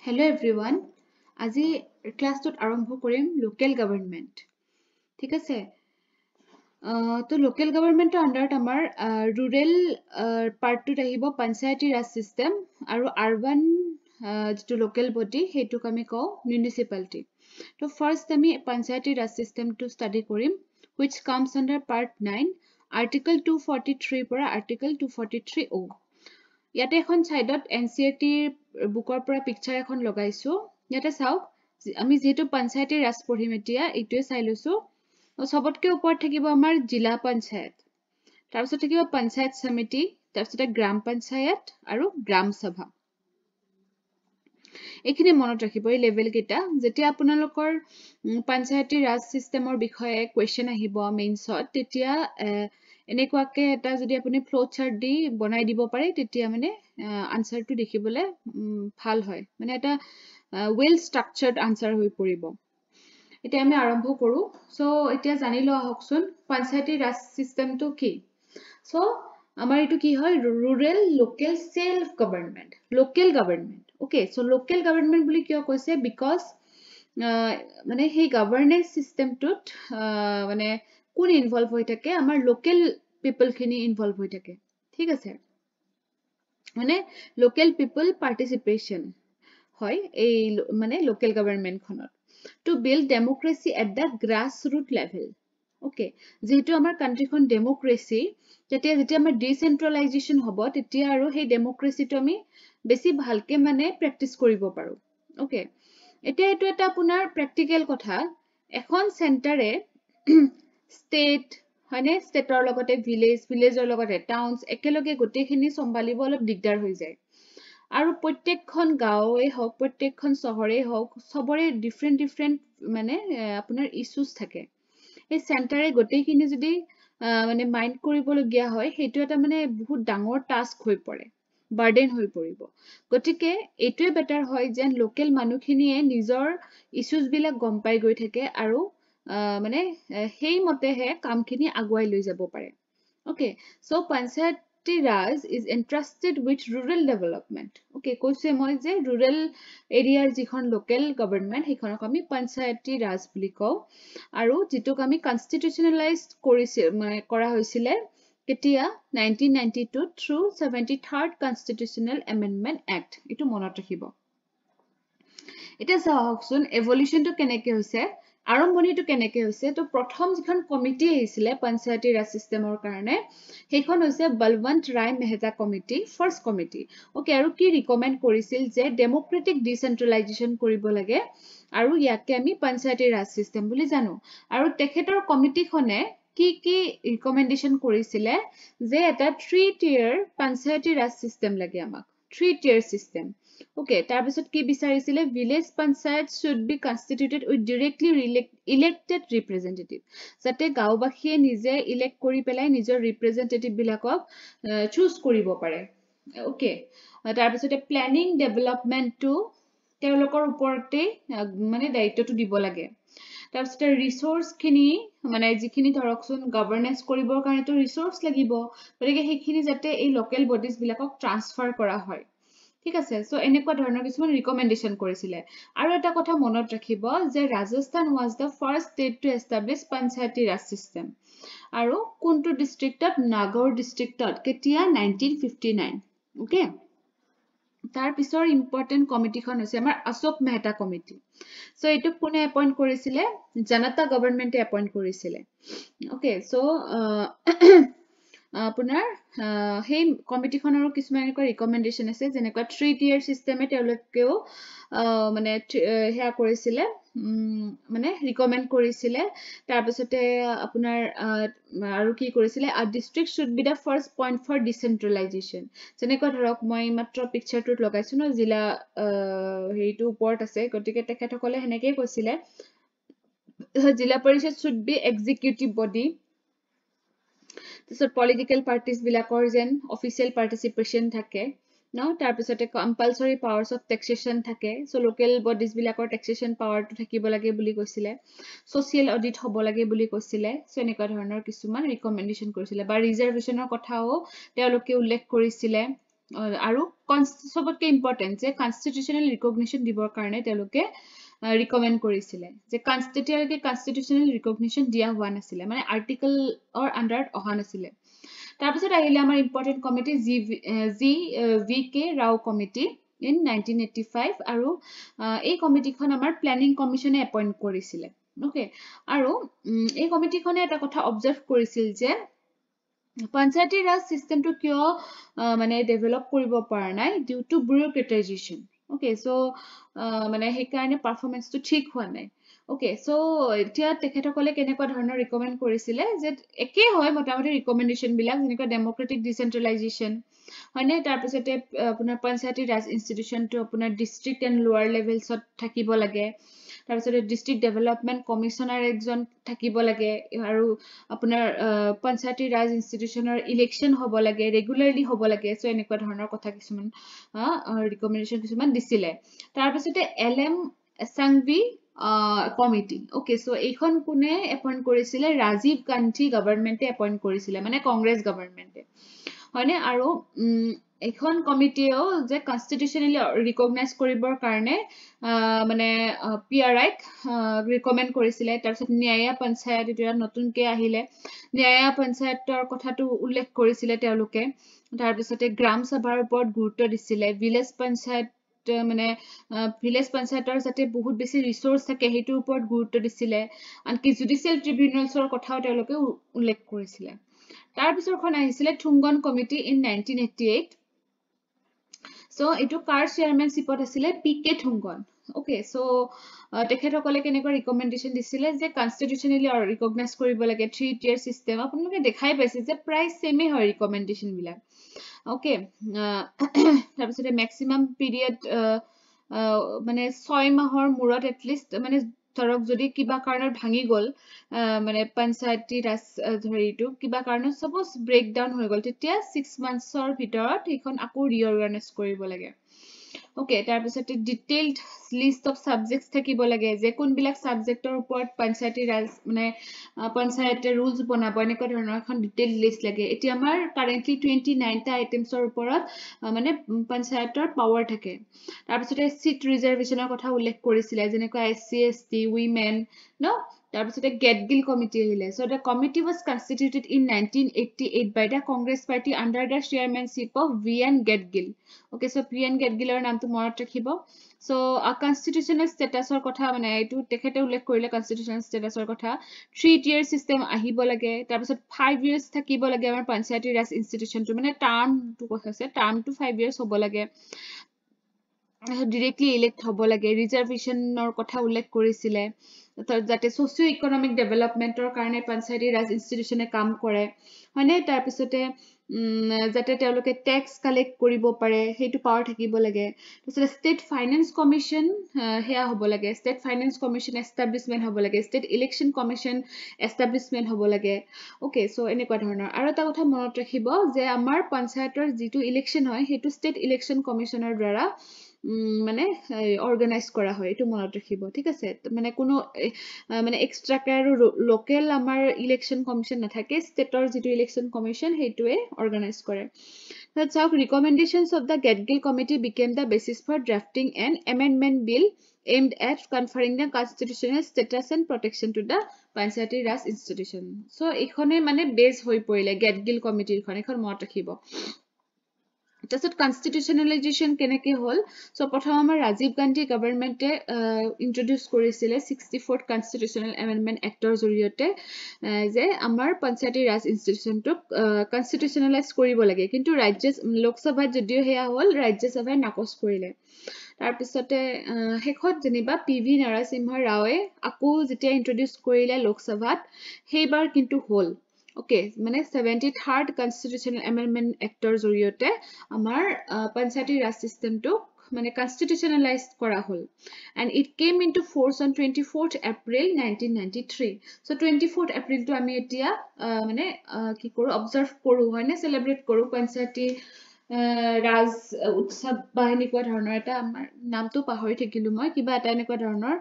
Hello everyone. আজি ক্লাসটোত আৰম্ভ কৰিম লোকেল গভৰ্নমেন্ট ঠিক আছে তো লোকেল গভৰ্নমেন্টৰ আন্ডাৰত আমাৰ ৰুৰেল পাৰ্টটোত আহিব পঞ্চায়তী ৰাজ সিস্টেম আৰু আৰবান যেটো লোকেল বডি হেতুক আমি কও মিউনিসিপালিটি তো ফাৰ্স্ট আমি পঞ্চায়তী ৰাজ সিস্টেমটো ষ্টাডি কৰিম which comes under part 9 article 243 পৰা article 243O ইয়াতে এখন সাইডত এনসিইআৰটি বুকৰ পৰা পিকচাৰ এখন লগাইছো ইয়াতে চাওক আমি যেহেতু পঞ্চায়তী ৰাজ পঢ়িম এতিয়া এইটোৱে চাই লৈছো সবতকে ওপৰত থাকিব আমাৰ জিলা পঞ্চায়ত তাৰ পিছত থাকিব পঞ্চায়ত সমিতি তাৰ পিছত গ্ৰাম পঞ্চায়ত আৰু গ্ৰাম সভা এইখিনি মনত ৰাখিব এই লেভেল কেটা যেতিয়া আপোনালোকৰ পঞ্চায়তী ৰাজ সিস্টেমৰ বিষয়ে কোৱেশ্চন আহিব মেইনছত তেতিয়া এনেকুৱাকে এটা যদি আপুনি ফ্লো চাৰ্ট দি বনাই দিব পাৰে তেতিয়া মানে আনসাৰটো দেখিবলৈ ভাল হয় মানে এটা ওয়েল স্ট্ৰাকচাৰ্ড আনসাৰ হৈ পৰিব এতিয়া আমি আৰম্ভ কৰো সো এতিয়া জানি লোৱা হকচোন পঞ্চায়তী ৰাজ সিস্টেমটো কি সো আমাৰ এটো কি হয় rural local self government local government okay so local government বুলি কিয় কৈছে বিকজ মানে সেই গভৰ্নেন্স সিস্টেমটোত মানে কোন ইনভলভ হৈ থাকে আমাৰ লোকেল পিপল খিনি ইনভলভ হৈ থাকে ঠিক আছে মানে লোকেল পিপল পাৰ্টিসিপেশন হয় এই মানে লোকেল গভৰ্নমেন্ট খনত to build democracy at the grassroot level okay যেহেতু আমাৰ কান্ট্ৰিখন ডেমোক্ৰেসি যেতিয়া আমাৰ ডিসেন্ট্ৰালাইজেশন হ'ব তেতিয়া আৰু সেই ডেমোক্ৰেসিটো আমি বেছি ভালকে মানে প্ৰেক্টিস কৰিব পাৰো ওকে এতিয়া এটো এটা আপোনাৰ প্ৰেক্টিকেল কথা এখন সেন্টাৰে স্টেট হয়নে স্টেটৰ লগতে ভিলেজৰ লগতে টাউনস একেলগে গটেখিনি সম্ভালিব অলপ দিগদাৰ হৈ যায় আৰু প্ৰত্যেকখন গাঁৱে হওক প্ৰত্যেকখন চহৰে হওক সবৰে ডিফাৰেন্ট মানে আপোনাৰ ইস্যুস থাকে এই সেন্টাৰে গটেখিনি যদি মানে মাইন্ড কৰিবলগিয়া হয় হেতু এটা মানে বহুত ডাঙৰ টাস্ক হৈ পৰে বাৰ্ডেন হৈ পৰিব গটিকে এইটোৱে বেটাৰ হয় যেন লোকেল মানুহখিনিয়ে নিজৰ ইস্যুস বিলাক গম পাই গৈ থাকে আৰু মানে সেই মতেহে কামখিনি আগুৱাই লৈ যাব পাৰে okay so Panchayati Raj is entrusted with rural development okay কৈছে মই যে rural এৰিয়াৰ যিখন লোকেল গভৰ্নমেন্ট সেইখনক আমি পঞ্চায়তী ৰাজ বুলি কও আৰু যেটোক আমি কনস্টিটিউশনালাইজ কৰিছে মানে কৰা হৈছিলে কেতিয়া 1992 through 73rd constitutional amendment act এটো মনত ৰাখিব এটা চাওকচোন এভলিউশনটো কেনেকে হৈছে আৰম্ভণিটো কেনেকে হৈছে তো প্ৰথম যিখন কমিটি আহিছিলে পঞ্চায়তী ৰাজ সিস্টেমৰ কাৰণে সেইখন হৈছে Balwant Rai Mehta committee first committee okay আৰু কি ৰিকমেন্ড কৰিছিল যে ডেমোক্ৰেটিক ডিসেন্ট্ৰালাইজেশন কৰিব লাগে আৰু ইয়াকে আমি পঞ্চায়তী ৰাজ সিস্টেম বুলি জানো আৰু তেখেতৰ কমিটিখনে কি ৰিকমেন্ডেশন কৰিছিলে যে এটা 3 tier পঞ্চায়তী ৰাজ সিস্টেম লাগে আমাক 3 tier system okay তাৰ পিছত কি বিচাৰিছিলে village panchayat should be constituted with directly elected representative যাতে গাঁওবাসীয়ে নিজে ইলেক্ট কৰি পেলাই নিজৰ ৰিপ্ৰেজেন্টেটিভ বিলাকক চুজ কৰিব পাৰে okay তাৰ পিছতে প্ল্যানিং ডেভেলপমেন্টটো তেওঁলোকৰ ওপৰতে মানে দায়িত্বটো দিব লাগে তাৰ পিছতে ৰিসোৰ্স খিনি মানে যিখিনি ধৰকচোন গভৰ্নেন্স কৰিবৰ কাৰণেটো ৰিসোৰ্স লাগিব গতিকে সেইখিনি যাতে এই লোকেল বডিজ বিলাকক ট্ৰান্সফাৰ কৰা হয় ঠিক আছে সো এনেকুৱা ধৰণৰ কিছুমান ৰিকমেন্ডেশন কৰিছিলে আৰু এটা কথা মনত ৰাখিব যে Rajasthan was the first state to establish Panchayati Raj system আৰু কোনটো ডিস্ট্ৰিক্টত নাগৰ ডিস্ট্ৰিক্টত কেতিয়া 1959 ওকে তাৰ পিছৰ ইম্পৰ্টেন্ট কমিটিখন হৈছে আমাৰ অশোক মেহতা কমিটি সো এটো কোনে এপইন্ট কৰিছিলে জনতা গভৰ্নমেন্টে এপইন্ট কৰিছিলে ওকে সো আপোনাৰ সেই কমিটিখনৰো কিছুমান এনেকুৱা ৰিকমেন্ডেশন আছে যেনেকুৱা 3 tier সিস্টেমে তেওঁলোকেও মানে হেয়া কৰিছিলে মানে ৰিকমেন্ড কৰিছিলে তাৰ পিছতে আপোনাৰ আৰু কি কৰিছিলে a district should be the first point for decentralization যেনেকুৱা ধৰক মই মাত্ৰ পিকচাৰটোত লগাইছো ন জিলা হেইটো ওপৰত আছে গতিকে তেখেতসকলে হেনেকে কৈছিলে জিলা পৰিষদ should be executive body so political parties বিলাকৰ যেন official participation থাকে ন তাৰ পিছতে compulsory powers of taxation থাকে so local bodies বিলাকৰ taxation power টো থাকিব লাগে বুলি কৈছিলে social audit হ'ব লাগে বুলি কৈছিলে so এনেকুৱা ধৰণৰ কিছুমান ৰিকমেন্ডেশন কৰিছিলে বা ৰিজাৰ্ভেশনৰ কথাও তেওঁলোকে উল্লেখ কৰিছিলে আৰু সবতকে ইম্পৰ্টেণ্ট যে কনষ্টিটিউচনেল ৰিকগনিশ্যন দিবৰ কাৰণে তেওঁলোকে ৰিকমেণ্ড কৰিছিলে যে তেতিয়ালৈকে কনষ্টিটিউচনেল ৰিকগনিশ্যন দিয়া হোৱা নাছিলে মানে আৰ্টিকলৰ আণ্ডাৰত অহা নাছিলে তাৰপিছত আহিলে আমাৰ important committee V K Rao committee in 1985 আৰু এই কমিটিখন আমাৰ প্লেনিং কমিশ্যনে এপইণ্ট কৰিছিলে অ'কে আৰু এই কমিটিখনে এটা কথা অবজাৰ্ভ কৰিছিল যে পঞ্চায়তী ৰাজ চিষ্টেমটো কিয় মানে ডেভেলপ কৰিব পৰা নাই ডিউ টু বিউৰক্ৰেটাইজেশ্যন অ'কে চ' মানে সেইকাৰণে পাৰফৰ্মেঞ্চটো ঠিক হোৱা নাই অ'কে চ' এতিয়া তেখেতসকলে কেনেকুৱা ধৰণৰ ৰিকমেণ্ড কৰিছিলে যে একেই হয় মোটামুটি ৰিকমেণ্ডেশ্যনবিলাক যেনেকুৱা ডেম'ক্ৰেটিক ডিচেণ্ট্ৰেলাইজেশ্যন হয়নে তাৰপিছতে আপোনাৰ পঞ্চায়তী ৰাজ ইনষ্টিটিউশ্যনটো আপোনাৰ ডিষ্ট্ৰিক্ট এণ্ড লোৱাৰ লেভেলছত থাকিব লাগে তাৰপিছতে ডিষ্ট্ৰিক্ট ডেভেলপমেণ্ট কমিশ্যনাৰ এজন থাকিব লাগে আৰু আপোনাৰ পঞ্চায়তী ৰাজ ইনষ্টিটিউশ্যনৰ ইলেকশ্যন হ'ব লাগে ৰেগুলাৰলি হ'ব লাগে চ' এনেকুৱা ধৰণৰ কথা কিছুমান ৰিকমেণ্ডেশ্যন কিছুমান দিছিলে তাৰপিছতে LM এছাংভি কমিটি অ'কে চ' এইখন কোনে এপইণ্ট কৰিছিলে ৰাজীৱ গান্ধী গভৰ্ণমেণ্টে এপইণ্ট কৰিছিলে মানে কংগ্ৰেছ গভৰ্ণমেণ্টে হয়নে আৰু এইখন কমিটিয়েও যে কনষ্টিটিউচনেলি ৰিকগনাইজ কৰিবৰ কাৰণে মানে PRIক ৰিকমেণ্ড কৰিছিলে তাৰপিছত ন্যায়া পঞ্চায়ত এতিয়া নতুনকৈ আহিলে ন্যায়া পঞ্চায়তৰ কথাটো উল্লেখ কৰিছিলে তেওঁলোকে তাৰপিছতে গ্ৰাম সভাৰ ওপৰত গুৰুত্ব দিছিলে ভিলেজ পঞ্চায়ত মানে ভিলেজ পঞ্চায়তৰ যাতে বহুত বেছি ৰিচোৰ্চ থাকে সেইটোৰ ওপৰত গুৰুত্ব দিছিলে আনকি জুডিচিয়েল ট্ৰিবিউনেলছৰ কথাও তেওঁলোকে উল্লেখ কৰিছিলে তাৰপিছৰখন আহিছিলে থুংগন কমিটি ইন 1988 চ' এইটো কাৰ চেয়াৰমেনশ্বিপত আছিলে PK থুংগন অ'কে চ' তেখেতসকলে কেনেকুৱা ৰিকমেণ্ডেশ্যন দিছিলে যে কনষ্টিটিউচনেলি ৰিকগনাইজ কৰিব লাগে 3-tier চিষ্টেম আপোনালোকে দেখাই পাইছে যে প্ৰায় ছেমেই হয় ৰিকমেণ্ডেশ্যনবিলাক অ'কে তাৰপিছতে মেক্সিমাম পিৰিয়ড মানে 6 মাহৰ মূৰত এটলিষ্ট মানে ধৰক যদি কিবা কাৰণত ভাঙি গ'ল মানে পঞ্চায়তী ৰাজ হেৰিটো কিবা কাৰণত চাপ'জ ব্ৰেক ডাউন হৈ গ'ল তেতিয়া 6 মান্থছৰ ভিতৰত সেইখন আকৌ ৰিঅৰ্গানাইজ কৰিব লাগে অ'কে তাৰপিছতে ডিটেইলড লিষ্ট অফ ছাবজেক্টছ থাকিব লাগে যে কোনবিলাক ছাবজেক্টৰ ওপৰত পঞ্চায়তী ৰাজ মানে পঞ্চায়তে ৰুলছ বনাব এনেকুৱা ধৰণৰ এখন ডিটেইল লিষ্ট লাগে এতিয়া আমাৰ কাৰেণ্টলি 29টা আইটেমছৰ ওপৰত মানে পঞ্চায়তৰ পাৱাৰ থাকে তাৰপিছতে চিট ৰিজাৰ্ভেশ্যনৰ কথা উল্লেখ কৰিছিলে যেনেকুৱা SC ST উইমেন ন তাৰপিছতে গেটগিল কমিটি আহিলে so' the committee was constituted in 1988 by the Congress party under the chairmanship of VN Gadgil okay so' VN গেটগিলৰ নামটো মনত ৰাখিব চ' কনষ্টিটিউচনেল ষ্টেটাছৰ কথা মানে এইটো তেখেতে উল্লেখ কৰিলে কনষ্টিটিউচনেল ষ্টেটাছৰ কথা 3-tier চিষ্টেম আহিব লাগে তাৰপিছত 5 years থাকিব লাগে আমাৰ পঞ্চায়তী ৰাজ ইনষ্টিটিউশ্যনটো মানে টাৰ্মটো কথা আছে টাৰ্মটো 5 years হ'ব লাগে ডিৰেক্টলি ইলেক্ট হ'ব লাগে ৰিজাৰ্ভেশ্যনৰ কথা উল্লেখ কৰিছিলে যাতে ছ'চিঅ' ইকনমিক ডেভেলপমেণ্টৰ কাৰণে পঞ্চায়তী ৰাজ ইনষ্টিটিউশ্যনে কাম কৰে হয়নে তাৰপিছতে যাতে তেওঁলোকে টেক্স কালেক্ট কৰিব পাৰে সেইটো পাৱাৰ থাকিব লাগে তাৰপিছতে ষ্টেট ফাইনেন্স কমিশ্যন সেয়া হ'ব লাগে ষ্টেট ফাইনেন্স কমিশ্যন এষ্টাব্লিছমেণ্ট হ'ব লাগে ষ্টেট ইলেকশ্যন কমিশ্যন এষ্টাব্লিছমেণ্ট হ'ব লাগে অ'কে চ' এনেকুৱা ধৰণৰ আৰু এটা কথা মনত ৰাখিব যে আমাৰ পঞ্চায়তৰ যিটো ইলেকশ্যন হয় সেইটো ষ্টেট ইলেকশ্যন কমিশ্যনৰ দ্বাৰা মানে অৰ্গেনাইজ কৰা হয় এইটো মনত ৰাখিব ঠিক আছে মানে কোনো মানে এক্সট্ৰাকে আৰু লোকেল আমাৰ ইলেকশ্যন কমিশ্যন নাথাকে ষ্টেটৰ যিটো ইলেকশ্যন কমিশ্যন সেইটোৱে অৰ্গেনাইজ কৰে চাওক recommendations of the Gadgil committee became the basis for drafting an amendment bill aimed at conferring the constitutional status and protection to the Panchayati Raj institution so' এইখনে মানে বেছ হৈ পৰিলে গেটগিল কমিটিখন এখন মনত ৰাখিব তাৰপিছত কনষ্টিটিউচনেলাইজেশ্যন কেনেকৈ হ'ল চ' প্ৰথম আমাৰ ৰাজীৱ গান্ধী গভৰ্ণমেণ্টে ইন্ট্ৰডিউচ কৰিছিলে 64th কনষ্টিটিউচনেল এমেণ্ডমেণ্ট এক্টৰ জৰিয়তে যে আমাৰ পঞ্চায়তী ৰাজ ইনষ্টিটিউশ্যনটোক কনষ্টিটিউচনেলাইজ কৰিব লাগে কিন্তু লোকসভাত যদিও সেয়া হ'ল ৰাজ্যসভাই নাকচ কৰিলে তাৰপিছতে শেষত যেনিবা PV নৰসিম্হা ৰাওৱে আকৌ যেতিয়া ইন্ট্ৰডিউচ কৰিলে লোকসভাত সেইবাৰ কিন্তু হ'ল অ'কে মানে 73rd কনষ্টিটিউচনেল এমেণ্ডমেণ্ট এক্টৰ জৰিয়তে আমাৰ পঞ্চায়তী ৰাজ চিষ্টেমটোক মানে কনষ্টিটিউচনেলাইজ কৰা হ'ল and it came into force on 24th April 1993 so 24th এপ্ৰিলটো আমি এতিয়া মানে কি কৰো অবজাৰ্ভ কৰো হয়নে চেলিব্ৰেট কৰো পঞ্চায়তী ৰাজ উৎসৱ বা এনেকুৱা ধৰণৰ এটা আমাৰ নামটো পাহৰি থাকিলো মই কিবা এটা এনেকুৱা ধৰণৰ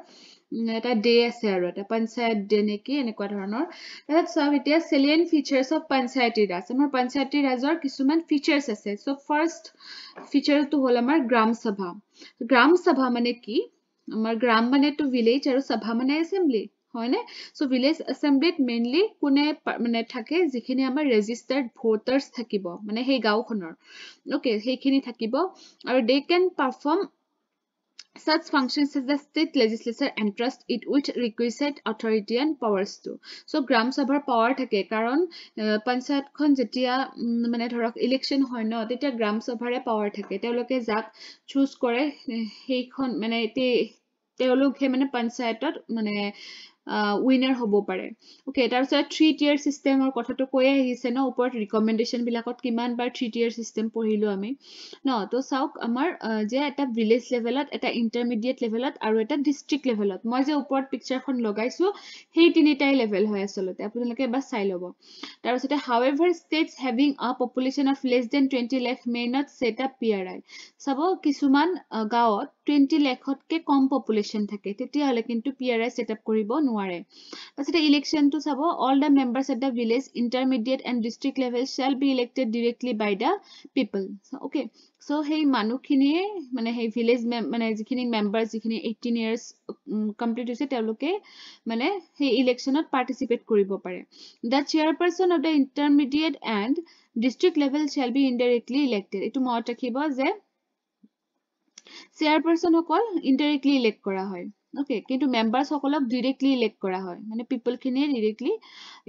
এটা ডে আছে আৰু এটা পঞ্চায়ত ডে নেকি এনেকুৱা ধৰণৰ তাৰপিছত চাওক এতিয়া চেলিয়েণ্ট ফিচাৰ্ছ অফ পঞ্চায়তী ৰাজ আমাৰ পঞ্চায়তী ৰাজৰ কিছুমান ফিচাৰ্ছ আছে চ' ফাৰ্ষ্ট ফিচাৰটো হ'ল আমাৰ গ্ৰাম সভা মানে কি আমাৰ গ্ৰাম মানেটো ভিলেজ আৰু সভা মানে এছেম্বলি হয় নে চ' ভিলেজ এছেম্বলিত মেইনলি কোনে মানে থাকে যিখিনি আমাৰ ৰেজিষ্টাৰ্ড ভোটাৰ্ছ থাকিব মানে সেই গাঁওখনৰ ওকে সেইখিনি থাকিব আৰু দে কেন perform such functions as the state legislature entrust it with requisite authority and powers to so gram sabhar power thake karon panchayat khon jetia mane dhorok election hoy no tetia gram sabhare power thake teoloke jak choose kore hei khon mane teolok he mane panchayatot mane winner হ'ব পাৰে okay তাৰপিছত 3 tier সিস্টেমৰ কথাটো কৈ আহিছে ন ওপৰত recommendation বিলাকত কিমান বাৰ 3 tier system পঢ়িলো আমি ন তো চাওক আমাৰ যে এটা ভিলেজ লেভেলত এটা ইন্টাৰমিডিয়েট লেভেলত আৰু এটা ডিস্ট্ৰিক্ট লেভেলত মই যে ওপৰত পিকচাৰখন লগাইছো সেই তিনিটাই লেভেল হয় আসলতে আপোনালোকে এবাৰ চাই ল'ব তাৰপিছত however states having a population of less than 20 lakh may not set up PRI চাব কিছুমান গাঁৱত 20 লাখতকে কম পপুলেশ্যন থাকে তেতিয়াহলে কিন্তু PRI সেটআপ কৰিব নোৱাৰে তাৰপিছত ইলেকশনটো চাব all the members at the village intermediate and district level shall be elected directly by the people okay so hey মানুহখিনিয়ে মানে hey village মানে যিখিনি মেম্বাৰস যিখিনি 18 years কমপ্লিট হৈছে তেওঁলোকে মানে সেই ইলেকশনত পাৰ্টিসিপেট কৰিব পাৰে the chairperson of the intermediate and district level shall be indirectly elected এটো মনত ৰাখিব যে চেয়াৰপাৰসন সকল ইনডাইৰেক্টলি ইলেক্ট কৰা হয় ওকে কিন্তু মেম্বাৰস সকলক ডাইৰেক্টলি ইলেক্ট কৰা হয় মানে পিপল খিনিয়ে ডাইৰেক্টলি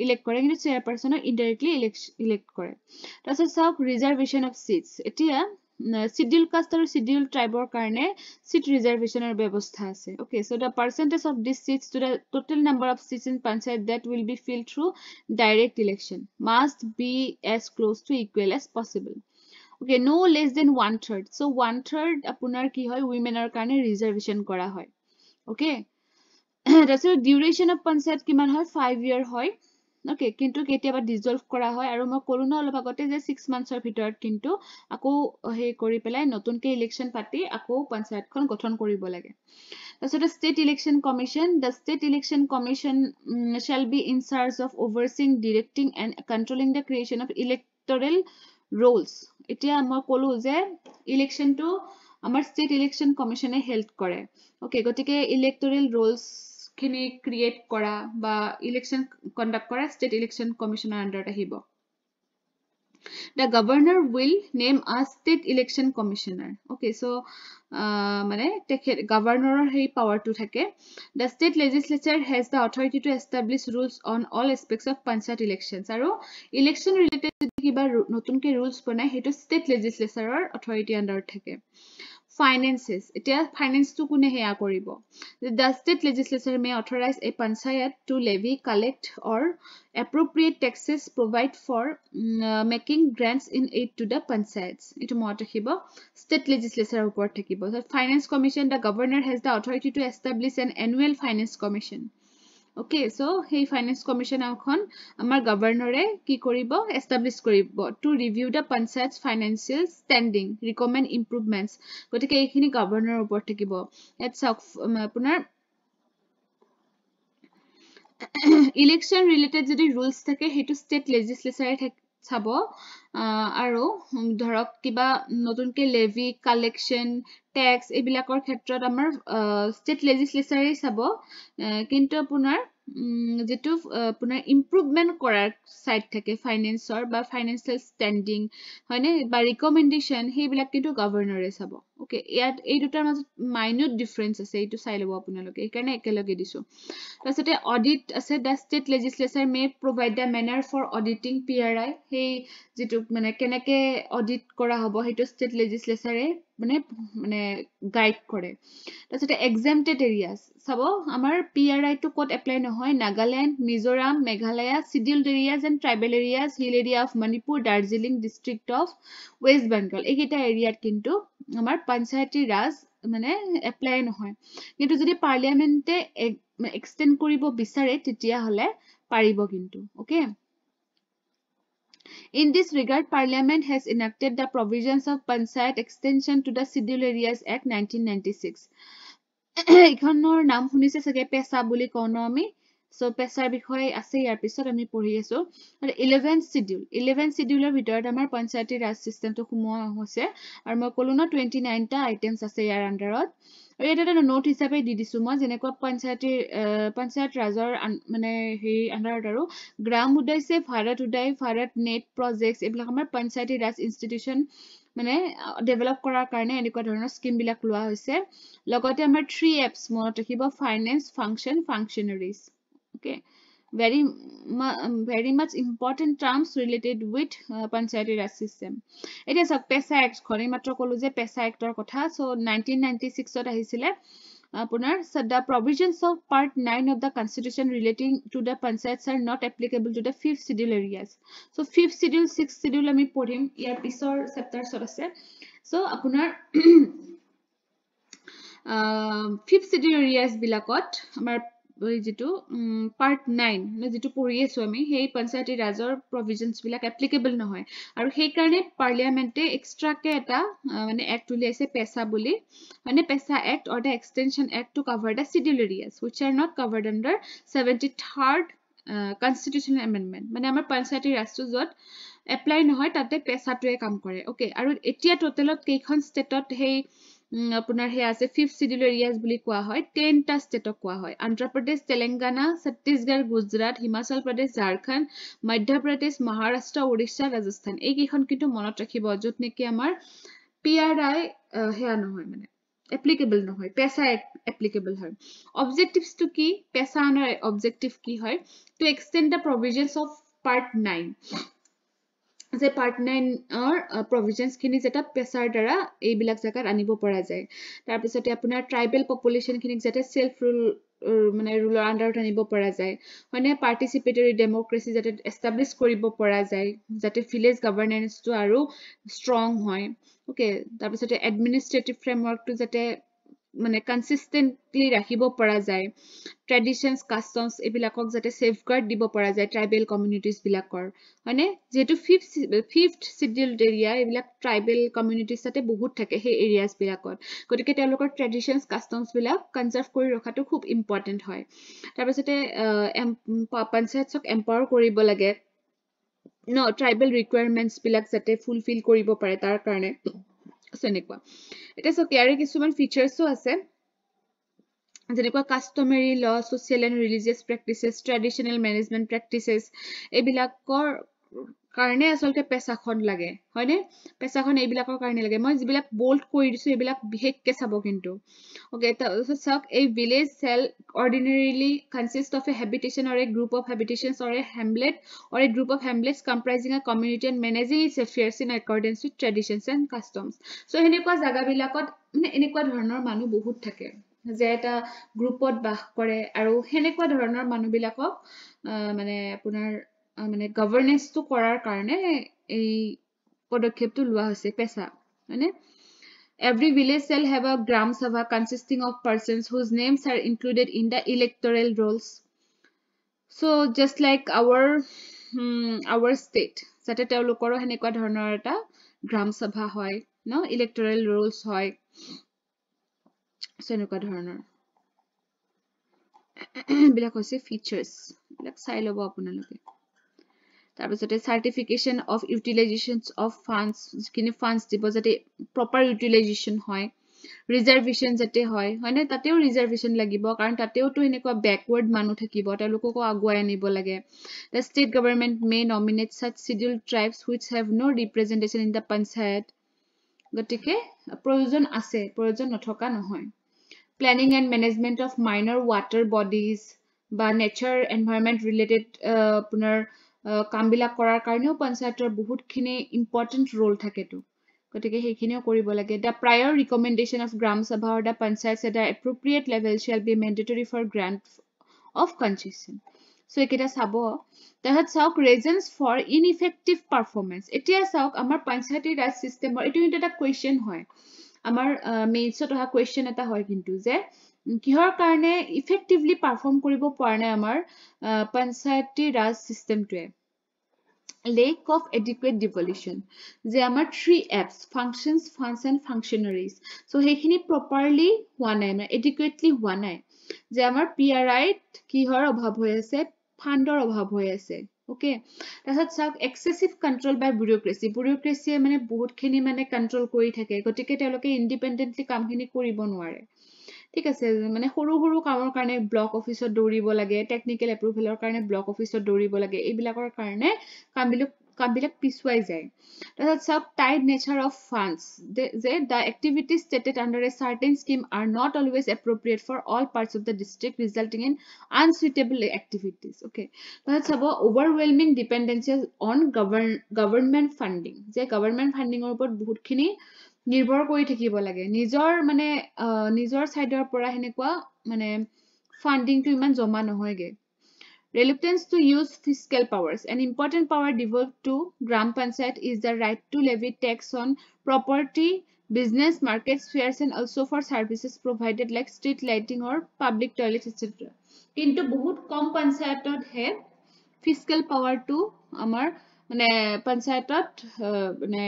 ইলেক্ট কৰে কিন্তু চেয়াৰপাৰসনক ইনডাইৰেক্টলি ইলেক্ট কৰে তাৰপিছত চাওক ৰিজাৰ্ভেশন অফ সিটস এতিয়া শিডিউল কাষ্ট আৰু শিডিউল ট্ৰাইবৰ কাৰণে সিট ৰিজাৰ্ভেশনৰ ব্যৱস্থা আছে okay so the percentage of these seats to the total number of seats in panchayat that will be filled through direct election must be as close to equal as possible okay no less than 1/3 so 1/3 apunar ki hoy women ar karone reservation kora hoy okay that's the duration of panchayat kiman hoy 5 year hoy okay kintu ketiaba dissolve kora hoy aru moi koruna olop agote je 6 months or bhitor kintu ako he kori pelai notun ke election party ako panchayat khon gothon koribo lage that's the state election commission the state election commission shall be in charge of overseeing directing and controlling the creation of electoral roles এতিয়া মই কলো যে ইলেকশনটো আমাৰ state election কমিশনে help কৰে okay গতিকে electoral ৰোলস খিনি create কৰা বা ইলেকশন কন্ডাক্ট কৰা স্টেট ইলেকশন কমিশনৰ আন্ডাৰত আহিব The governor will name a state election commissioner. Okay, so mane governor hey power to thake. The state legislature has the authority to establish rules on all aspects of panchayat elections. Aro election related kiba notun ke rules banai hetu state legislature authority under thake. Finances etia finance to kune heya koribo the state legislature may authorize a panchayat to levy collect or appropriate taxes provide for making grants in aid to the panchayats ito mot rakhibo state legislature upor thakibo so finance commission the governor has the authority to establish an annual finance commission okay so hey finance commission akhon amar governor e ki koribo establish koribo to review the panchayat's financial standing recommend improvements gotike ekhini governor upor thakibo it's apunar election related jodi rules thake hetu state legislature chabo aro dhorok kiba notun ke levy collection tax ebilakor khetrot amar state legislature chabo kintu apunar যেটো আপোনাৰ improvement কৰাৰ side থাকে ফাইনান্সৰ বা financial standing হয়নে বা recommendation হেবিলাক কিন্তু গভৰ্ণৰে চাব okay ইয়াত এই দুটাৰ মাজত মাইনত ডিফাৰেন্স আছে এইটো চাই লব আপোনালোকে এই কাৰণে একেলগে দিছো তাৰপিছতে অডিট আছে the state legislature may provide the manner for auditing PRI হেই যেটো মানে কেনেকে অডিট কৰা হ'ব হেটো ষ্টেট লেজিসলেচাৰে মানে গাইড কৰে তাৰপিছতে এক্সাম্পটেড এৰিয়াস চাব আমাৰ পিআৰআই টু কোড এপ্লাই নহয় Nagaland Mizoram Meghalaya scheduled areas and tribal areas hill area of Manipur Darjeeling district of West Bengal এইকেইটা এৰিয়াত কিন্তু আমাৰ পঞ্চায়তী ৰাজ মানে এপ্লাই নহয় কিন্তু যদি পাৰ্লিয়ামেন্টে এক্সটেন্ড কৰিব বিচাৰে তেতিয়া হলে পাৰিব কিন্তু okay In this regard, Parliament has enacted the provisions of Panchayat Extension to the Scheduled Areas Act 1996. এইখনৰ নাম শুনিছে চাগে পেছা বুলি কওঁ ন আমি সো পেছাৰ বিষয়ে আছে ইয়াৰ পিছত আমি পঢ়ি আছো আৰু 11th শিডিউলৰ ভিতৰত আমাৰ পঞ্চায়তী ৰাজ সিস্টেমটো সোমোৱা হৈছে আৰু মই ক'লো ন 29 টা আইটেমছ আছে ইয়াৰ আন্ডাৰত আৰু এটা এটা নোট হিচাপে দি দিছো মই যেনেকুৱা পঞ্চায়ত ৰাজৰ মানে হেৰি আন্ডাৰত আৰু গ্ৰাম উদয় সে ভাৰত উদয় ভাৰত নেট প্ৰজেক্টছ এইবিলাক আমাৰ পঞ্চায়তী ৰাজ ইনষ্টিটিউচন মানে ডেভেলপ কৰাৰ কাৰণে এনেকুৱা ধৰণৰ স্কিম বিলাক লোৱা হৈছে লগতে আমাৰ 3 এপছ মনত ৰাখিব finance function functionaries okay very much important terms related with panchayati raj system এটা সব পেছা এক্ট খনি মাত্ৰ কলো যে পেছা এক্টৰ কথা সো 1996 ত আহিছিলে আপোনাৰ the provisions of part 9 of the constitution relating to the panchayats are not applicable to the 5th schedule areas so 5th schedule 6th schedule আমি পঢ়িম ইয়াৰ পিছৰ চেপ্টাৰছত আছে সো আপোনাৰ 5th schedule areas বিলাকত আমাৰ যেটো part 9 যেটো পঢ়ি আছো আমি সেই পঞ্চায়তী ৰাজৰ প্ৰভিজনছ বিলাক এপ্লিকেবল নহয় আৰু সেই কাৰণে পাৰ্লিয়ামেন্টে এক্সট্ৰাকে এটা মানে এক্ট উলিয়াইছে পেছা বুলি মানে পেছা act or the extension act to cover the schedule areas which are not covered under 73rd constitutional amendment মানে আমাৰ পঞ্চায়তী ৰাজটো যত এপ্লাই নহয় তাতে পেছাটোৱে কাম কৰে ওকে আৰু এতিয়া টোটেলত কেইখন ষ্টেটত সেই আপোনাৰ হে আছে 5th schedule areas বুলি কোৱা হয় 10 টা ষ্টেটক কোৱা হয় আন্ধ্ৰ প্ৰদেশ তেলেংগানা ছত্তীশগড় গুজৰাট হিমাচল প্ৰদেশ ঝাৰখণ্ড মধ্য প্ৰদেশ মহাৰাষ্ট্ৰ ওড়িশা ৰাজস্থান এই কেইখন কিন্তু মনত ৰাখিব যত নেকি আমাৰ পিআৰআই হেয়া নহয় মানে এপ্লিকেবল নহয় পেছা এপ্লিকেবল হয় অবজেক্টিভস টু কি পেছা আনৰ অবজেক্টিভ কি হয় to extend the provisions of part 9 যে পাৰ্ট 9 অৰ প্ৰভিজনছ খিনি যেটা পেছাৰ দ্বাৰা এইবিলাক জাগাত আনিব পৰা যায় তাৰ পিছতে আপোনাৰ ট্ৰাইবেল পপুলেশন খিনিক যেটা সেলফ ৰুল মানে ৰুলৰ আন্ডাৰত আনিব পৰা যায় মানে পাৰ্টিসিপেটৰি ডেমক্ৰেসি যেটা এস্টাবলিশ কৰিব পৰা যায় যাতে ভিলেজ গভৰ্নেন্সটো আৰু ষ্ট্ৰং হয় ওকে তাৰ পিছতে এডমিনিষ্ট্ৰেটিভ ফ্ৰেমৱৰ্কটো যাতে মানে কনসিস্টেন্টলি ৰাখিব পৰা যায় ট্ৰেডিশনস কাস্টমস এবিলাকক যাতে সেফগাৰ্ড দিব পৰা যায় ট্ৰাইবেল কমিউনিটিজ বিলাকৰ মানে যেটো 5th scheduled area এবিলাক ট্ৰাইবেল কমিউনিটিজ সাথে বহুত থাকে সেই এৰিয়াজ বিলাকত গতিকে তেওঁলোকৰ ট্ৰেডিশনস কাস্টমস বিলাক কনজাৰ্ভ কৰি ৰখাটো খুব ইম্পৰ্টেন্ট হয় তাৰ পিছতে পঞ্চায়তক এম্পাৱাৰ কৰিব লাগে no tribal requirements বিলাক যাতে ফুলফিল কৰিব পাৰে তাৰ কাৰণে সেনেকুৱা এটা সো ইয়াৰে কিছুমান ফিচাৰসও আছে যেনেকুৱা কাস্টমাৰী ল social and religious practices traditional management practices এইবিলাকৰ কাৰণে আসলতে পেছাখন লাগে হয়নে পেছাখন এইবিলাকৰ কাৰণে লাগে মই যিবিলাক বোল্ড কৰি দিছো এইবিলাক বিশেষকে চাব কিন্তু ওকে so চাওক এই village cell ordinarily consist of a habitation or a group of habitations or a hamlet or a group of hamlets comprising a community and managing its affairs in accordance with traditions and customs so হেনেকুৱা জাগা বিলাকত মানে এনেকুৱা ধৰণৰ মানুহ বহুত থাকে যে এটা গ্ৰুপত বাস কৰে আৰু হেনেকুৱা ধৰণৰ মানুহ বিলাকক মানে আপোনাৰ মানে গভৰ্নেন্সটো কৰাৰ কাৰণে এই পদক্ষেপটো লোৱা হৈছে পেছা মানে every village shall have a gram sabha consisting of persons whose names are included in the electoral rolls so just like our state যাতে তেওঁলোকৰো হেনেকুৱা ধৰণৰ এটা গ্ৰাম সভা হয় ন electoral rolls হয় সেনেকুৱা ধৰণৰ বিলাক হৈছে ফিচাৰ্স বিলাক চাই লব আপোনালোকে তাৰ পিছতে certification of utilizations of funds যিখিনি funds দিব যাতে proper utilization হয় reservation যাতে হয় হয়নে তাতেও reservation লাগিব কাৰণ তাতেও তো এনেকুৱা backward মানুহ থাকিব তেওঁলোককো আগুৱাই আনিব লাগে the state government may nominate such scheduled tribes which have no representation in the panchayat গতিকে প্ৰয়োজন আছে প্ৰয়োজন নথকা নহয় planning and management of minor water bodies বা nature environment related আপোনাৰ কাম বিলাক কৰাৰ কাৰণেও পঞ্চায়তৰ বহুতখিনি ইম্পৰ্টেন্ট ৰোল থাকেটো গতিকে সেইখিনিও কৰিব লাগে the prior recommendation of gram sabha or the panchayat at the appropriate level shall be mandatory for grant of concession so ekita sabo তাহত চাওক reasons for ineffective performance এতিয়া চাওক আমাৰ পঞ্চায়তী ৰাজ সিস্টেমৰ এটো এটা কোৱেশ্চন হয় আমাৰ মেইনছত অহা কোৱেশ্চন এটা হয় কিন্তু যে কিহৰ কাৰণে ইফেক্টিভলি পাৰফৰ্ম কৰিব পৰা নাই আমাৰ Panchayati Raj সিস্টেমটোৱে lack of adequate devolution যে আমাৰ 3Fs functions funds and functionaries so সেইখিনি properly হোৱা নাই মানে adequately হোৱা নাই যে আমাৰ PRI কিহৰ অভাৱ হৈ আছে ফাণ্ডৰ অভাৱ হৈ আছে ওকে তাৰছত চাওক excessive control by bureaucracy মানে বহুতখিনি মানে কন্ট্ৰোল কৰি থাকে গতিকে তেওঁলোকে ইন্ডিপেন্ডেন্টলি কামখিনি কৰিব নোৱাৰে ঠিক আছে মানে সৰু সৰু কামৰ কাৰণে ব্লক অফিচত দৌৰিব লাগে টেকনিক্যাল এপ্ৰুভেলৰ কাৰণে ব্লক অফিচত দৌৰিব লাগে এইবিলাকৰ কাৰণে কামবিলাক পিছুৱাই যায় তাৰছত চাওক টাইড নেচাৰ অফ ফাণ্ডছ যে the activities stated under a certain scheme are not always appropriate for all parts of the district resulting in unsuitable activities okay তাৰছত চাব overwhelming dependency on government funding যে government funding ৰ ওপৰত বহুতখিনি নিৰ্ভৰ কৰি থাকিব লাগে নিজৰ মানে নিজৰ সাইডৰ পৰা হেনেকুৱা মানে ফান্ডিং টো ইমান জমা নহয়গে reluctance to use fiscal powers an important power devolved to gram panchayat is the right to levy tax on property business markets fairs and also for services provided like street lighting or public toilets etc কিন্তু বহুত কম panchayatot he fiscal power to amar মানে panchayatot মানে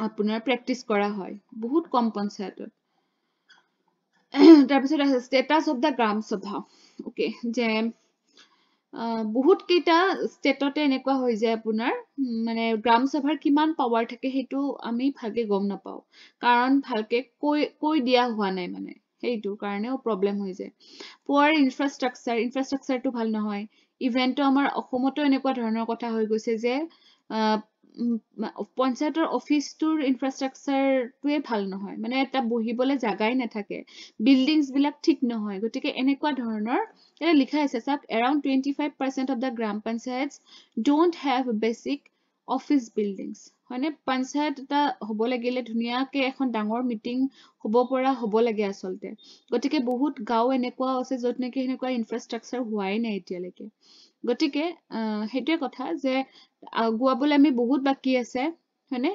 আপোনাৰ practice কৰা হয় বহুত কম পঞ্চায়তত তাৰপিছত আছে স্ট্যাটাস অফ দা গ্ৰাম সভা ওকে যে বহুত কেইটা ষ্টেটতে এনেকুৱা হৈ যায় আপোনাৰ মানে গ্ৰাম সভাৰ কিমান পাৱাৰ থাকে হেতু আমি ভালকে গম নাপাও কাৰণ ভালকে কৈ দিয়া হোৱা নাই মানে হেতু কাৰণেও প্ৰবলেম হৈ যায় পুৱাৰ ইনফ্ৰাষ্ট্ৰাকচাৰটো ভাল নহয় ইভেন্টটো আমাৰ অসমতো এনেকুৱা ধৰণৰ কথা হৈ গৈছে যে পঞ্চায়তৰ অফিচটোৰ ইনফ্ৰাষ্ট্ৰাকচাৰটোৱে ভাল নহয় মানে এটা বহিবলে জাগাই নাথাকে বিল্ডিংছ বিলাক ঠিক নহয় গতিকে এনেকুৱা ধৰণৰ এটা লিখা আছে চাওক around 25% of the gram panchayats don't have basic office buildings মানে পঞ্চায়ত এটা হ'ব লাগিলে ধুনিয়াকে এখন ডাঙৰ মিটিং হ'ব পৰা হ'ব লাগে আসলতে গতিকে বহুত গাঁও এনেকুৱা আছে যত নেকি এনেকুৱা ইনফ্ৰাষ্ট্ৰাকচাৰ হোৱাই নাই এতিয়ালৈকে গতিকে হেতুৱে কথা যে আগুৱাবলৈ আমি বহুত বাকি আছে হয়নে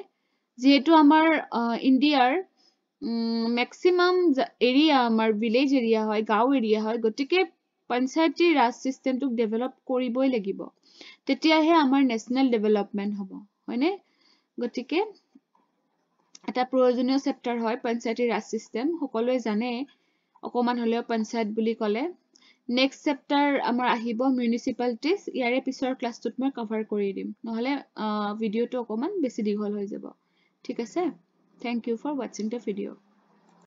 যেহেতু আমাৰ ইণ্ডিয়াৰ ম্যাক্সিমাম এৰিয়া আমাৰ ভিলেজ এৰিয়া হয় গাঁও এৰিয়া হয় গতিকে পঞ্চায়তী ৰাজ সিস্টেমটো ডেভেলপ কৰিবই লাগিব তেতিয়াহে আমাৰ নেশনাল ডেভেলপমেন্ট হ'ব হয়নে গতিকে এটা প্ৰয়োজনীয় চেপ্টাৰ হয় পঞ্চায়তী ৰাজ সিস্টেম সকলোৱে জানে অকমান হলেও পঞ্চায়ত বুলি ক'লে নেক্সট চেপ্টাৰ আমাৰ আহিব মিউনিসিপালিটিজ ইয়াৰে পিছৰ ক্লাছটোত মই কভাৰ কৰি দিম নহলে ভিডিওটো অকমান বেছি দীঘল হৈ যাব ঠিক আছে thank you for watching the video